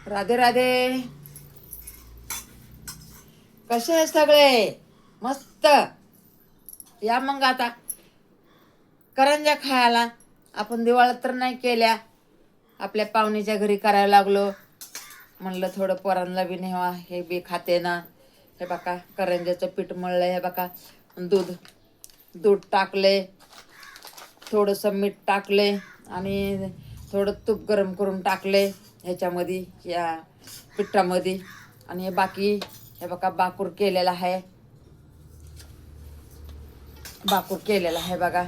राधे राधे. कसे आहे सगळे? मस्त. या मग आता करंज्या खायला. आपण दिवाळीत तर नाही केल्या, आपल्या पाहुणीच्या घरी करायला लागलो. म्हणलं थोडं पोरांना बी नेवा, हे बी खाते ना. हे बघा करंज्याचं पीठ मळलंय. हे बघा दूध दूध टाकले, थोडंसं मीठ टाकले आणि थोडं तूप गरम करून टाकले ह्याच्यामध्ये, या पिठामध्ये. आणि हे बाकी हे बघा बाकूर केलेला आहे. बाकूर केलेला आहे बघा.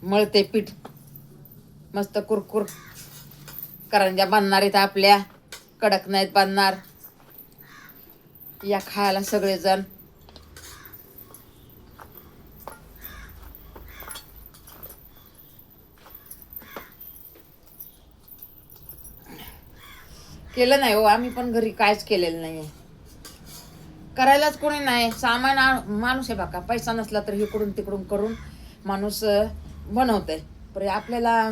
मळते पीठ मस्त कुरकुर. करंज्या बांधणार आहेत आपल्या, कडक नाहीत बांधणार. या खायला सगळेजण. केलं नाही हो, आम्ही पण घरी कायच केलेलं नाहीये. करायलाच कोणी नाही. सामान माणूस आहे बघा, पैसा नसला तर इकडून तिकडून करून माणूस बनवतंय. पण आपल्याला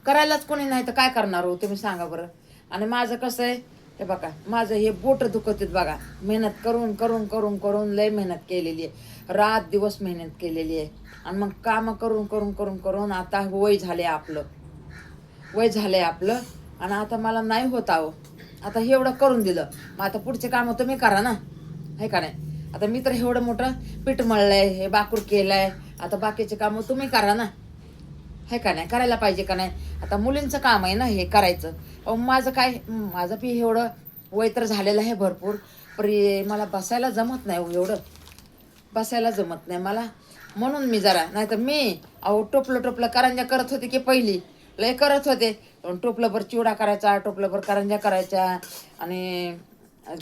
करायलाच कोणी नाही तर काय करणार हो, तुम्ही सांगा बरं. आणि माझं कसं आहे, हे बघा माझं हे बोट दुखत आहेत बघा. मेहनत करून करून करून करून लय मेहनत केलेली आहे, रात दिवस मेहनत केलेली आहे. आणि मग कामं करून करून करून करून आता वय झाले आपलं, वय झालंय आपलं. आणि आता मला नाही होत आहो. आता हे एवढं करून दिलं, मग आता पुढचे कामं तुम्ही करा ना, आहे का नाही. आता मी तर एवढं मोठं पीठ मळलंय, हे बाकूर केलंय, आता बाकीचे कामं तुम्ही करा ना, आहे का नाही. करायला पाहिजे का नाही. आता मुलींचं काम आहे ना हे करायचं. अहो माझं काय, माझं बी एवढं वय तर झालेलं आहे भरपूर, पण मला बसायला जमत नाही हो, एवढं बसायला जमत नाही मला. म्हणून मी जरा, नाही तर मी अहो टोपलं टोपलं करंज्या करत होते की पहिली, लय करत होते. टोपलंभर चिवडा करायचा, टोपलंभर करंज्या करायच्या आणि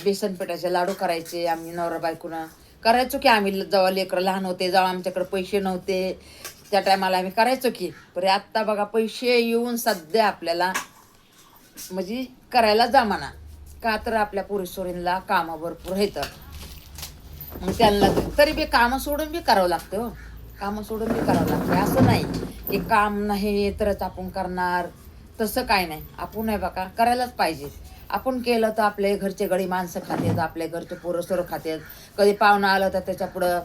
बेसन पिठाचे लाडू करायचे. आम्ही नवरा बायकोनं करायचो की. आम्ही जेव्हा लेकरं लहान होते, जेव्हा आमच्याकडे पैसे नव्हते, त्या टायमाला आम्ही करायचो की. पण आत्ता बघा पैसे येऊन सध्या आपल्याला म्हणजे करायला जमाना. का तर आपल्या पुरुषोरींना कामं भरपूर येतं, मग त्यांना तरी बी कामं सोडून बी करावं लागतं हो. कामं सोडून बी करावं लागतं. असं नाही की काम नाही तरच आपण करणार, तसं काय नाही. आपण आहे बघा करायलाच पाहिजे. आपण केलं तर आपले घरचे गडी माणसं खातात, आपले घरचे पोरं सोरं खातात. कधी पाहुणं आलं तर त्याच्या पुढं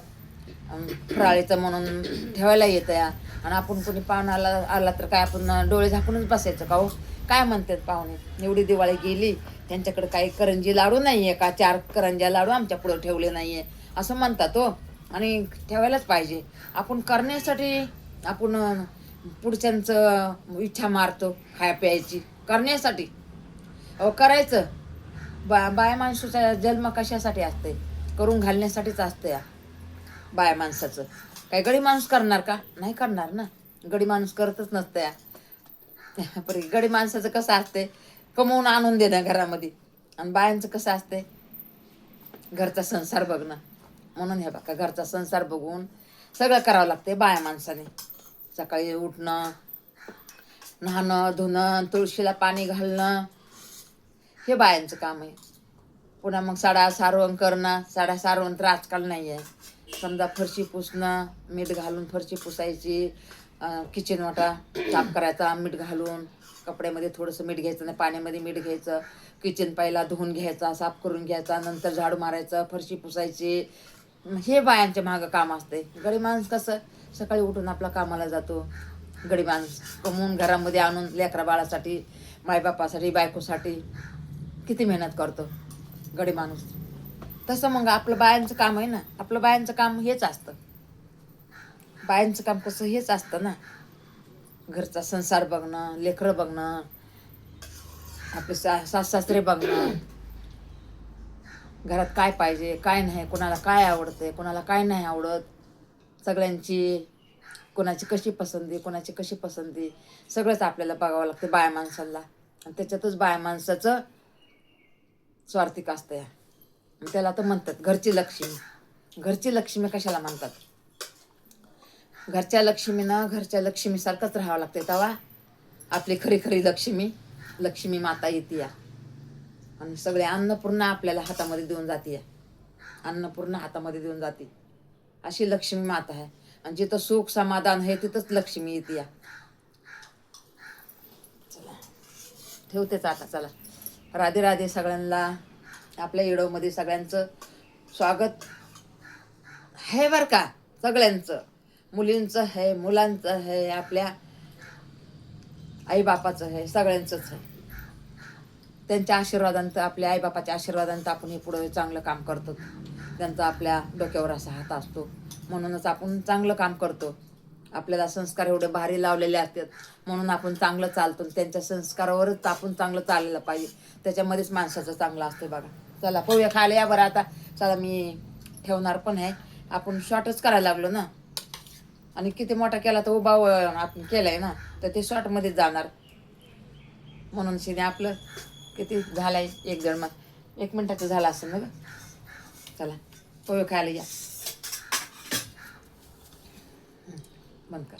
फराळीचं म्हणून ठेवायला येतं या. आणि आपण कोणी पाहुणा आला तर काय आपण डोळे झाकूनच बसायचं का हो. काय म्हणतात पाहुणे, एवढी दिवाळी गेली, त्यांच्याकडे काही करंजी लाडू नाही आहे का, 4 करंज्या लाडू आमच्या पुढं ठेवले नाही आहे असं म्हणतात हो. आणि ठेवायलाच पाहिजे. आपण करण्यासाठी आपण पुढच्यांचं इच्छा मारतो खाया प्यायची करण्यासाठी. अहो करायचं. बाया माणसाचा जन्म कशासाठी असते, करून घालण्यासाठीच असतं या बाया माणसाचं. काय गडी माणूस करणार का, नाही करणार ना. गडी माणूस करतच नसतं या. पण गडी माणसाचं कसं असते, कमवून आणून देणं घरामध्ये. आणि बायांचं कसं असते, घरचा संसार बघणं. म्हणून हे बघा घरचा संसार बघून सगळं करावं लागते बाया माणसाने. सकाळी उठणं, नहाणं धुणं, तुळशीला पाणी घालणं, हे बायांचं काम आहे. पुन्हा मग साडा सारवण करणं. साडा सारवण तर आजकाल नाही आहे. समजा फरशी पुसणं, मीठ घालून फरशी पुसायची, किचन वाटा साफ करायचा मीठ घालून, कपड्यामध्ये थोडंसं मीठ घ्यायचं नाही, पाण्यामध्ये मीठ घ्यायचं, किचन पहिला धुवून घ्यायचा, साफ करून घ्यायचा, नंतर झाडू मारायचं, फरशी पुसायची. हे बायांच्या मागं काम असते. गडी माणूस कसं सकाळी उठून आपला कामाला जातो. गडी माणूस कमवून घरामध्ये आणून लेकरा बाळासाठी, मायबापासाठी, बायकोसाठी किती मेहनत करतो गडी माणूस. तसं मग आपलं बायांचं काम आहे ना, आपलं बायांचं काम हेच असतं. बायांचं काम कसं हेच असतं ना, घरचा संसार बघणं, लेकरं बघणं, आपले सासरे बघणं, घरात काय पाहिजे काय नाही, कोणाला काय आवडते कोणाला काय नाही आवडत, सगळ्यांची कोणाची कशी पसंती कोणाची कशी पसंती सगळंच आपल्याला बघावं लागतं बाया माणसाला. आणि त्याच्यातच बाया माणसाचं स्वार्थिक असतं या. त्याला तर म्हणतात घरची लक्ष्मी. घरची लक्ष्मी कशाला म्हणतात, घरच्या लक्ष्मीनं घरच्या लक्ष्मीसारखंच राहावं लागते. तेव्हा आपली खरी खरी लक्ष्मी, लक्ष्मी माता येते या. आणि सगळे अन्नपूर्णा आपल्याला हातामध्ये देऊन जाते या. अन्नपूर्णा हातामध्ये देऊन जाते, अशी लक्ष्मी माता आहे. आणि जिथं सुख समाधान आहे तिथंच लक्ष्मी येते या. ठेवतेच आता. चला, राधे राधे सगळ्यांना. आपल्या व्हिडिओमध्ये सगळ्यांचं स्वागत आहे बरं का, सगळ्यांचं, मुलींचं आहे, मुलांचं आहे, आपल्या आईबापाचं आहे, सगळ्यांचंच आहे. त्यांच्या आशीर्वादांत, आपल्या आईबापाच्या आशीर्वादांत आपण हे पुढे चांगलं काम करतो. त्यांचा आपल्या डोक्यावर असा हात असतो, म्हणूनच आपण चांगलं काम करतो. आपल्याला संस्कार एवढे भारी लावलेले असतात, म्हणून आपण चांगलं चालतो. त्यांच्या संस्कारावरच आपण चांगलं चाललं पाहिजे, त्याच्यामध्येच माणसाचं चांगलं असतं बघा. चला, पोहे खायला या बरं आता. चला, मी ठेवणार पण आहे. आपण शॉर्टच करायला लागलो ना, आणि किती मोठा केला तर उभा आपण केलाय ना, तर ते शॉर्टमध्ये जाणार. म्हणून शिने आपलं किती झालाय, 1 मिनिटाचं झालं असेल ना ग. चला, पोहे खायला या. बंद कर.